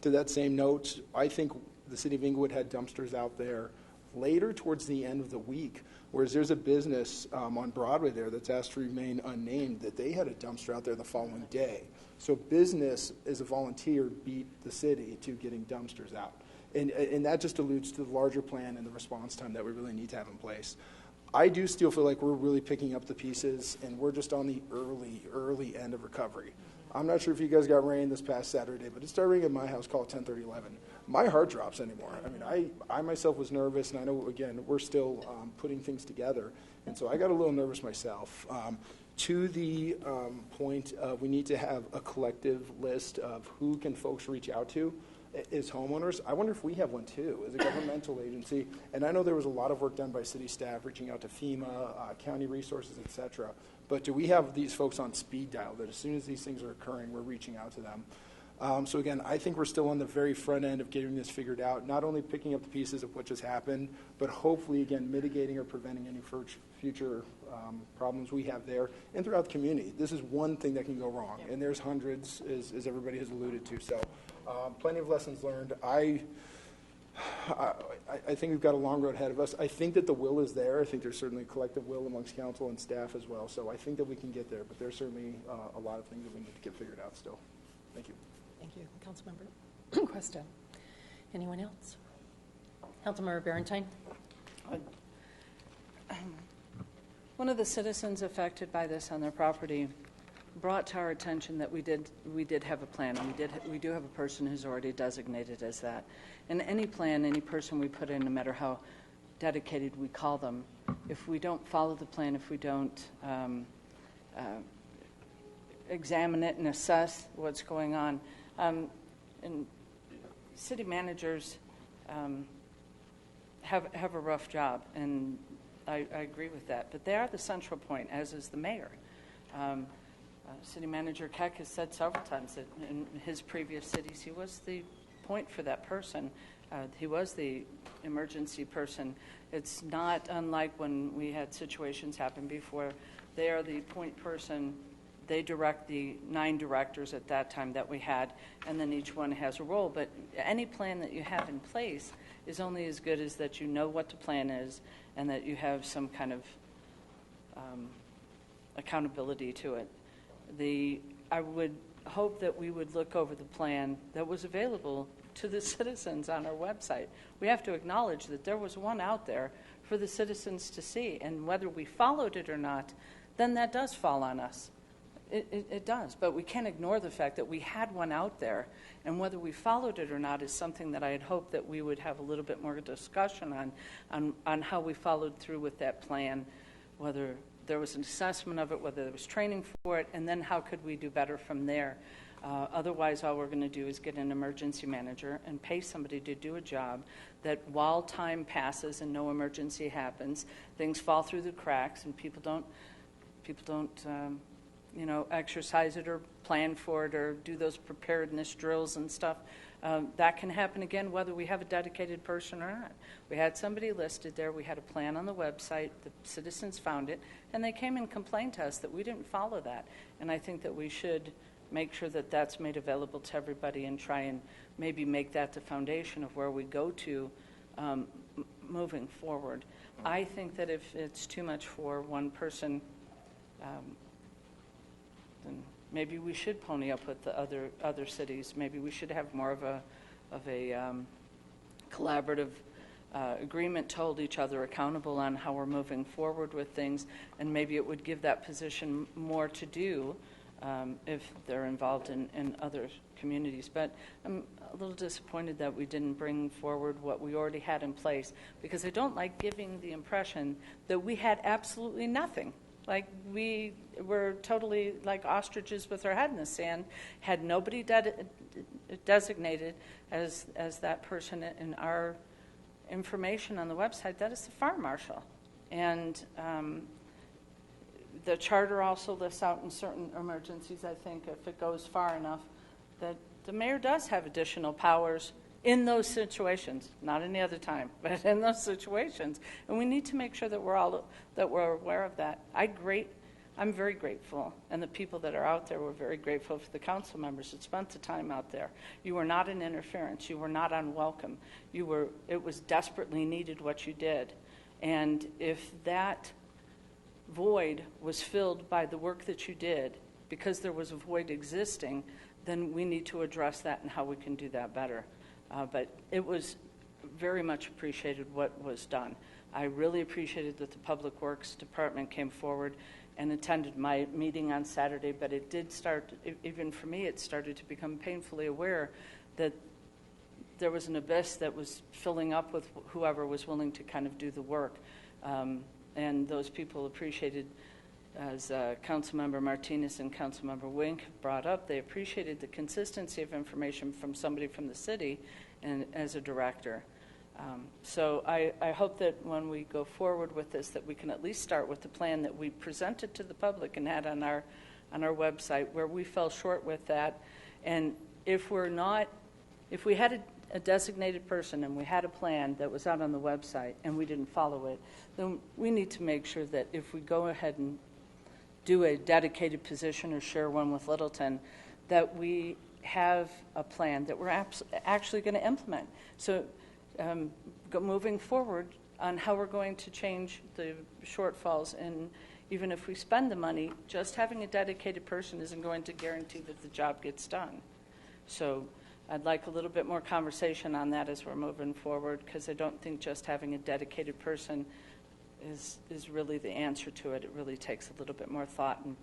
Speaker 8: to that same note, I think the city of Englewood had dumpsters out there later towards the end of the week, whereas there's a business on Broadway there that's asked to remain unnamed, that they had a dumpster out there the following day. So business, as a volunteer, beat the city to getting dumpsters out. And that just alludes to the larger plan and the response time that we really need to have in place. I do still feel like we're really picking up the pieces, and we're just on the early end of recovery. I'm not sure if you guys got rain this past Saturday, but it started raining at my house, call it 10:30, 11. My heart drops anymore. I mean, I myself was nervous, and I know, again, we're still putting things together, and so I got a little nervous myself. To the point of we need to have a collective list of who can folks reach out to as homeowners. I wonder if we have one too, as a governmental agency. And I know there was a lot of work done by city staff reaching out to FEMA, county resources, et cetera. But do we have these folks on speed dial that as soon as these things are occurring, we're reaching out to them? So again, I think we're still on the very front end of getting this figured out, not only picking up the pieces of what just happened, but hopefully, again, mitigating or preventing any future problems we have there and throughout the community. This is one thing that can go wrong, and there's hundreds, as everybody has alluded to. So plenty of lessons learned. I think we've got a long road ahead of us. I think that the will is there. I think there's certainly a collective will amongst council and staff as well. So I think that we can get there, but there's certainly a lot of things that we need to get figured out still. Thank you.
Speaker 3: Thank you. Councilmember Questa. Anyone else? Councilmember Barentine?
Speaker 2: One of the citizens affected by this on their property brought to our attention that we did have a plan, and we do have a person who's already designated as that. And any plan, any person we put in, no matter how dedicated we call them, if we don't follow the plan, if we don't examine it and assess what's going on, and city managers have a rough job, and I agree with that. But they are the central point, as is the mayor. City Manager Keck has said several times that in his previous cities he was the point for that person. He was the emergency person. It's not unlike when we had situations happen before. They are the point person. They direct the 9 directors at that time that we had, and then each one has a role. But any plan that you have in place is only as good as that you know what the plan is and that you have some kind of accountability to it. I would hope that we would look over the plan that was available to the citizens on our website. We have to acknowledge that there was one out there for the citizens to see, and whether we followed it or not, then that does fall on us. It does, but we can't ignore the fact that we had one out there, and whether we followed it or not is something that I had hoped that we would have a little bit more discussion on how we followed through with that plan, whether there was an assessment of it, whether there was training for it, and then how could we do better from there. Otherwise, all we're going to do is get an emergency manager and pay somebody to do a job that while time passes and no emergency happens, things fall through the cracks and people don't exercise it or plan for it or do those preparedness drills and stuff. That can happen again whether we have a dedicated person or not. We had somebody listed there. We had a plan on the website. The citizens found it, and they came and complained to us that we didn't follow that. And I think that we should make sure that that's made available to everybody and try and maybe make that the foundation of where we go to moving forward. I think that if it's too much for one person, then maybe we should pony up with the other cities. Maybe we should have more of a collaborative agreement to hold each other accountable on how we're moving forward with things, and maybe it would give that position more to do if they're involved in other communities. But I'm a little disappointed that we didn't bring forward what we already had in place, because I don't like giving the impression that we had absolutely nothing. Like we were totally like ostriches with our head in the sand, had nobody designated as that person in our information on the website. That is the fire marshal. And the charter also lists out in certain emergencies, I think, if it goes far enough, that the mayor does have additional powers in those situations, not any other time, but in those situations. And we need to make sure that we're aware of that. I'm very grateful, and the people that are out there were very grateful for the council members that spent the time out there. You were not an interference. You were not unwelcome. It was desperately needed what you did. And if that void was filled by the work that you did, because there was a void existing, then we need to address that and how we can do that better. But it was very much appreciated what was done. I really appreciated that the Public Works Department came forward and attended my meeting on Saturday, but it did start, even for me, it started to become painfully aware that there was an abyss that was filling up with whoever was willing to kind of do the work. And those people appreciated, as Councilmember Martinez and Councilmember Wink brought up, they appreciated the consistency of information from somebody from the city and as a director. So I hope that when we go forward with this, that we can at least start with the plan that we presented to the public and had on our website, where we fell short with that. And if we had a designated person and we had a plan that was out on the website and we didn't follow it, then we need to make sure that if we go ahead and do a dedicated position or share one with Littleton, that we have a plan that we're actually going to implement. So moving forward on how we're going to change the shortfalls. And even if we spend the money, just having a dedicated person isn't going to guarantee that the job gets done. So I'd like a little bit more conversation on that as we're moving forward, because I don't think just having a dedicated person is really the answer to it. It really takes a little bit more thought and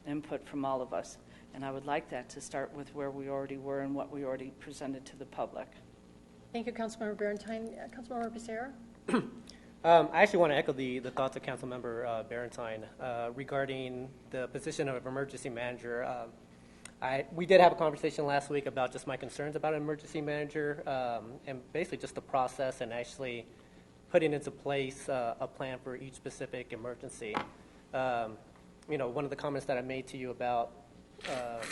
Speaker 2: input from all of us. And I would like that to start with where we already were and what we already presented to the public.
Speaker 3: Thank you, Councilmember Barentine. Councilmember Becerra?
Speaker 5: I actually want to echo the thoughts of Councilmember Barentine regarding the position of emergency manager. We did have a conversation last week about just my concerns about an emergency manager and basically just the process and actually putting into place a plan for each specific emergency. One of the comments that I made to you about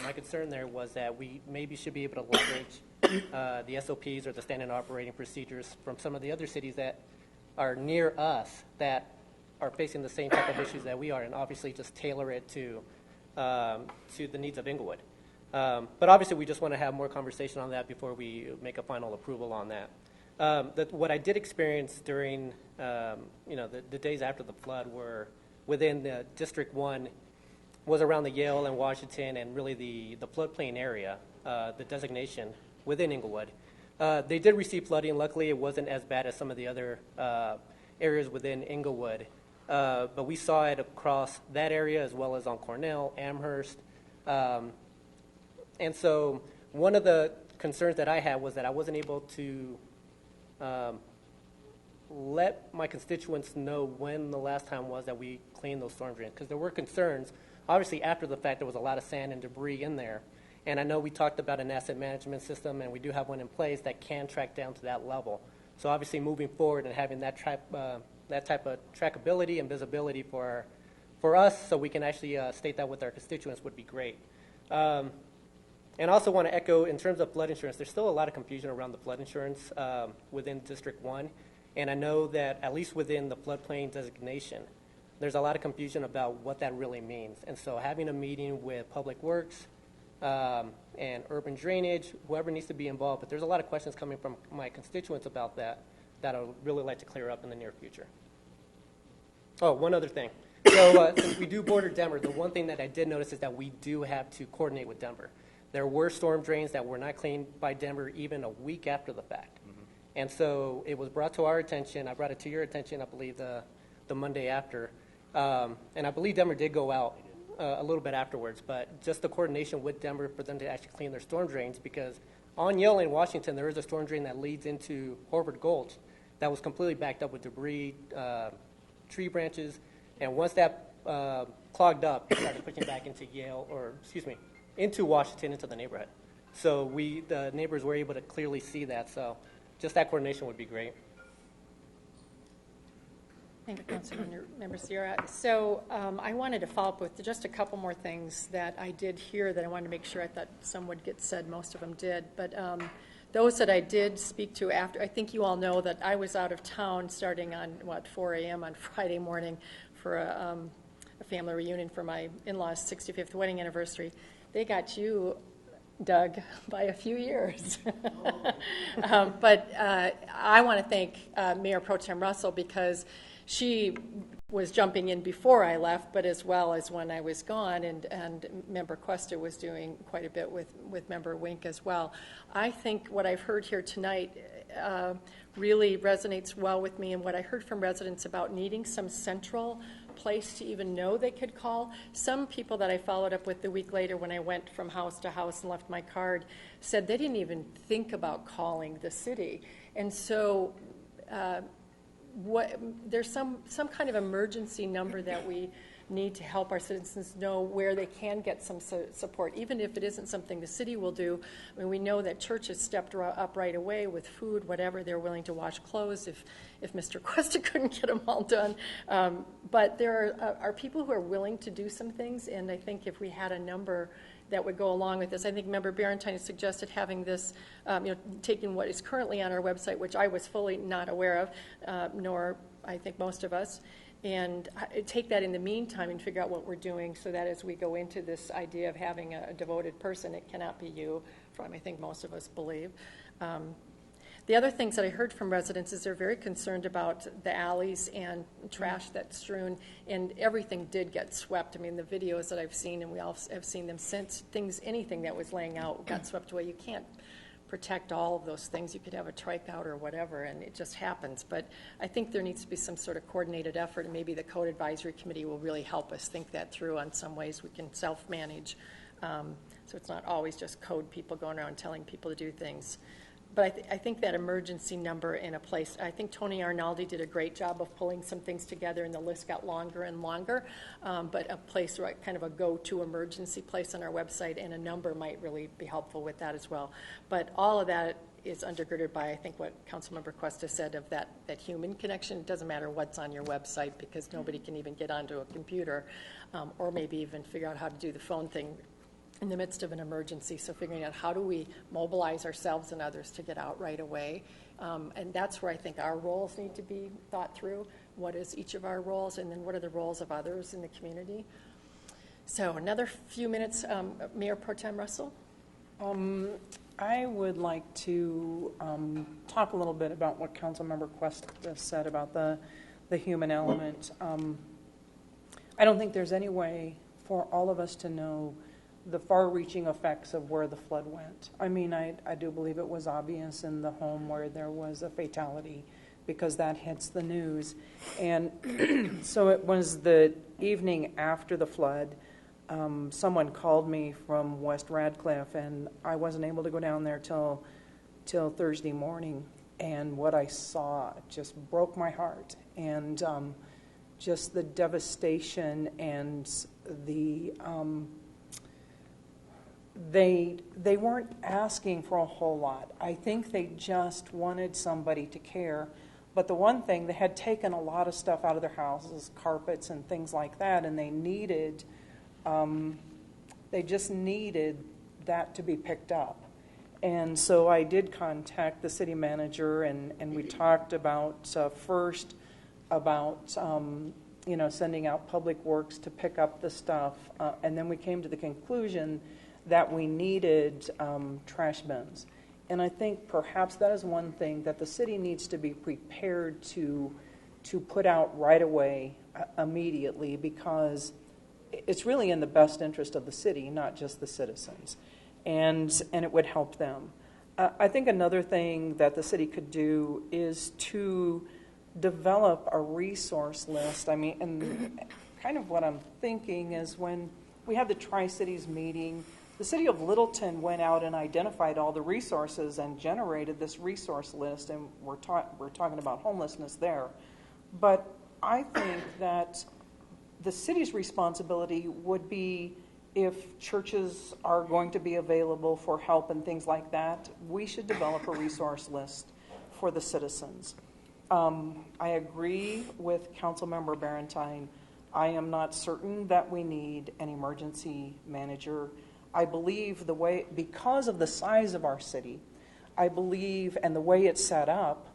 Speaker 5: my concern there was that we maybe should be able to leverage the SOPs or the standard operating procedures from some of the other cities that are near us that are facing the same type of issues that we are, and obviously just tailor it to the needs of Inglewood. But obviously, we just want to have more conversation on that before we make a final approval on that. What I did experience during the days after the flood were within the District 1 was around the Yale and Washington and really the floodplain area, the designation within Inglewood. They did receive flooding. Luckily, it wasn't as bad as some of the other areas within Inglewood. But we saw it across that area as well as on Cornell, Amherst. And so one of the concerns that I had was that I wasn't able to let my constituents know when the last time was that we cleaned those storm drains, because there were concerns. Obviously, after the fact, there was a lot of sand and debris in there. And I know we talked about an asset management system, and we do have one in place that can track down to that level. So obviously, moving forward and having that type of trackability and visibility for us, so we can actually state that with our constituents, would be great. And I also want to echo, in terms of flood insurance, there's still a lot of confusion around the flood insurance within District 1. And I know that at least within the floodplain designation, there's a lot of confusion about what that really means. And so having a meeting with Public Works and urban drainage, whoever needs to be involved, but there's a lot of questions coming from my constituents about that I would really like to clear up in the near future. Oh, one other thing. So since we do border Denver, the one thing that I did notice is that we do have to coordinate with Denver. There were storm drains that were not cleaned by Denver even a week after the fact. Mm-hmm. And so it was brought to our attention. I brought it to your attention, I believe, the Monday after. And I believe Denver did go out a little bit afterwards, but just the coordination with Denver for them to actually clean their storm drains, because on Yale and Washington, there is a storm drain that leads into Horford Gulch that was completely backed up with debris, tree branches, and once that clogged up, it started pushing back into into Washington, into the neighborhood. So the neighbors were able to clearly see that, so just that coordination would be great.
Speaker 3: Thank you, Councilmember Sierra. So I wanted to follow up with just a couple more things that I did hear that I wanted to make sure. I thought some would get said. Most of them did. But those that I did speak to after, I think you all know that I was out of town starting on, 4 a.m. on Friday morning for a family reunion for my in-laws' 65th wedding anniversary. They got you, Doug, by a few years. But I want to thank Mayor Pro Tem Russell, because she was jumping in before I left, but as well as when I was gone, and Member Cuesta was doing quite a bit with Member Wink as well. I think what I've heard here tonight really resonates well with me, and what I heard from residents about needing some central place to even know they could call. Some people that I followed up with the week later when I went from house to house and left my card said they didn't even think about calling the city. And so there's some kind of emergency number that we need to help our citizens know where they can get some support, even if it isn't something the city will do. I mean, we know that churches stepped up right away with food, whatever. They're willing to wash clothes if Mr. Cuesta couldn't get them all done. But there are people who are willing to do some things, and I think if we had a number that would go along with this. I think Member Barentine has suggested having this, taking what is currently on our website, which I was fully not aware of, nor I think most of us, and take that in the meantime and figure out what we're doing, so that as we go into this idea of having a devoted person, it cannot be you, from I think most of us believe. The other things that I heard from residents is they're very concerned about the alleys and trash that's strewn, and everything did get swept. I mean, the videos that I've seen, and we all have seen them since, anything that was laying out got swept away. You can't protect all of those things. You could have a trike out or whatever, and it just happens. But I think there needs to be some sort of coordinated effort, and maybe the Code Advisory Committee will really help us think that through on some ways we can self-manage. So it's not always just code people going around telling people to do things. But I think that emergency number in a place, I think Tony Arnaldi did a great job of pulling some things together, and the list got longer and longer. But a place, right, kind of a go-to emergency place on our website, and a number might really be helpful with that as well. But all of that is undergirded by, I think, what Councilmember Cuesta said of that human connection. It doesn't matter what's on your website, because nobody can even get onto a computer or maybe even figure out how to do the phone thing in the midst of an emergency. So figuring out how do we mobilize ourselves and others to get out right away. And that's where I think our roles need to be thought through. What is each of our roles, and then what are the roles of others in the community? So another few minutes, Mayor Pro Tem Russell.
Speaker 1: I would like to talk a little bit about what Councilmember Quest said about the human element. I don't think there's any way for all of us to know the far-reaching effects of where the flood went. I mean, I do believe it was obvious in the home where there was a fatality, because that hits the news. And so it was the evening after the flood. Someone called me from West Radcliffe, and I wasn't able to go down there till Thursday morning. And what I saw just broke my heart. And just the devastation and the they weren't asking for a whole lot. I think they just wanted somebody to care. But the one thing, they had taken a lot of stuff out of their houses, carpets and things like that, and they needed, they just needed that to be picked up. And so I did contact the city manager, and we talked about first about sending out Public Works to pick up the stuff, and then we came to the conclusion that we needed trash bins. And I think perhaps that is one thing that the city needs to be prepared to put out right away, immediately, because it's really in the best interest of the city, not just the citizens, and it would help them. I think another thing that the city could do is to develop a resource list. I mean, and kind of what I'm thinking is when we had the Tri-Cities meeting, the city of Littleton went out and identified all the resources and generated this resource list, and we're talking about homelessness there. But I think that the city's responsibility would be, if churches are going to be available for help and things like that, we should develop a resource list for the citizens. I agree with Councilmember Barentine. I am not certain that we need an emergency manager. I believe because of the size of our city, I believe, and the way it's set up,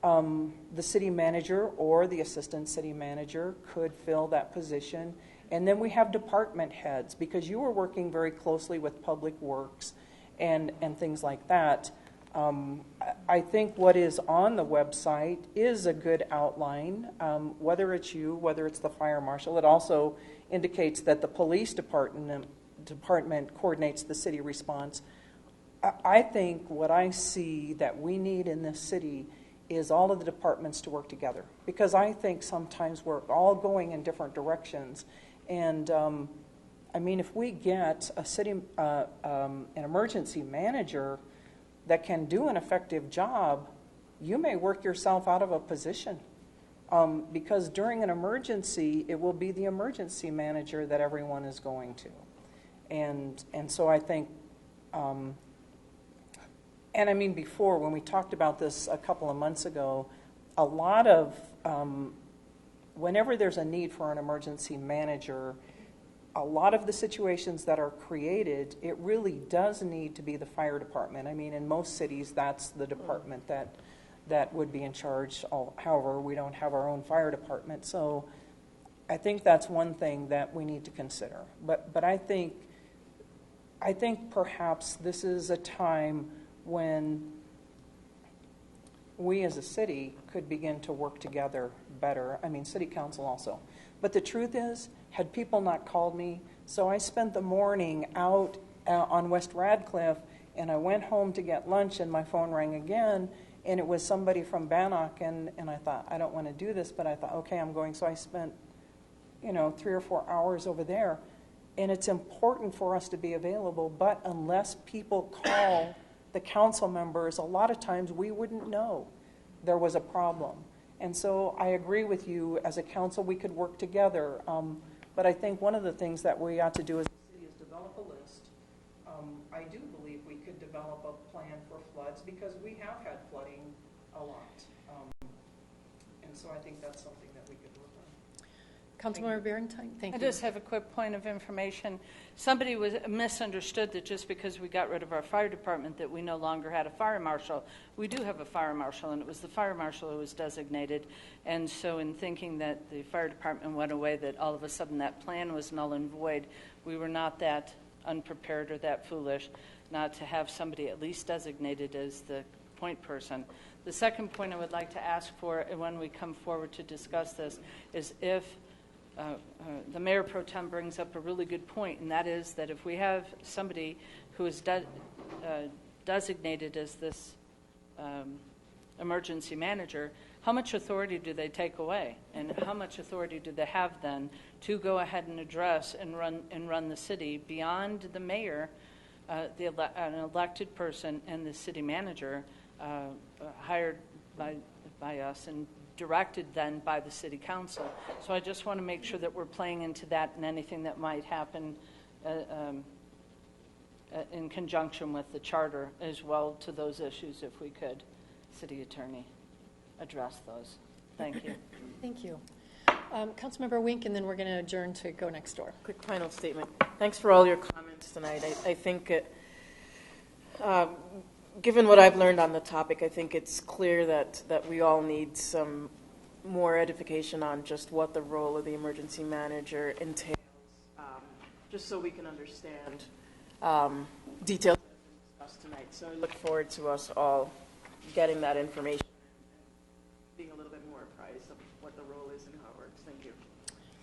Speaker 1: the city manager or the assistant city manager could fill that position. And then we have department heads, because you were working very closely with Public Works and things like that. I think what is on the website is a good outline, whether it's you, whether it's the fire marshal. It also indicates that the police department coordinates the city response. I think what I see that we need in this city is all of the departments to work together, because I think sometimes we're all going in different directions. And I mean, if we get a city, an emergency manager that can do an effective job, you may work yourself out of a position. Because during an emergency, it will be the emergency manager that everyone is going to. And so I think, and I mean, before, when we talked about this a couple of months ago, a lot of, whenever there's a need for an emergency manager, a lot of the situations that are created, it really does need to be the fire department. I mean, in most cities, that's the department that would be in charge. However, we don't have our own fire department. So I think that's one thing that we need to consider. But I think perhaps this is a time when we as a city could begin to work together better. I mean, city council also. But the truth is, had people not called me, so I spent the morning out on West Radcliffe, and I went home to get lunch, and my phone rang again, and it was somebody from Bannock, and I thought, I don't want to do this, but I thought, okay, I'm going. So I spent, 3 or 4 hours over there. And it's important for us to be available, but unless people call the council members, a lot of times we wouldn't know there was a problem. And so I agree with you, as a council, we could work together. But I think one of the things that we ought to do as a city is develop a list. I do believe we could develop a plan for floods, because we have had flooding a lot. And so I think that's something that we could work on.
Speaker 3: Councilmember Barrington, thank you.
Speaker 2: I just have a quick point of information. Somebody was misunderstood that just because we got rid of our fire department that we no longer had a fire marshal. We do have a fire marshal, and it was the fire marshal who was designated. And so in thinking that the fire department went away, that all of a sudden that plan was null and void, we were not that unprepared or that foolish not to have somebody at least designated as the point person. The second point I would like to ask for when we come forward to discuss this is if the Mayor Pro Tem brings up a really good point, and that is that if we have somebody who is designated as this emergency manager, how much authority do they take away? And how much authority do they have then to go ahead and address and run the city beyond the mayor, an elected person, and the city manager hired by us and directed then by the city council. So I just want to make sure that we're playing into that and anything that might happen in conjunction with the charter as well to those issues, if we could, City Attorney, address those. Thank you.
Speaker 3: Thank you. Councilmember Wink, and then we're going to adjourn to go next door.
Speaker 7: Quick final statement. Thanks for all your comments tonight. I think given what I've learned on the topic, I think it's clear that we all need some more edification on just what the role of the emergency manager entails, just so we can understand details that have been discussed tonight. So I look forward to us all getting that information and being a little bit more apprised of what the role is and how it works. Thank you.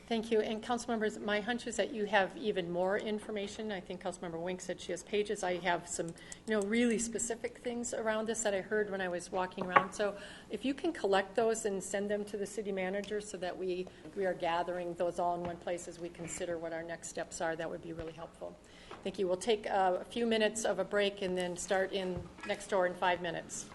Speaker 3: Thank you. And council members, my hunch is that you have even more information. I think Councilmember Wink said she has pages. I have some, really specific things around this that I heard when I was walking around. So if you can collect those and send them to the city manager so that we are gathering those all in one place as we consider what our next steps are, that would be really helpful. Thank you. We'll take a few minutes of a break and then start in next door in 5 minutes.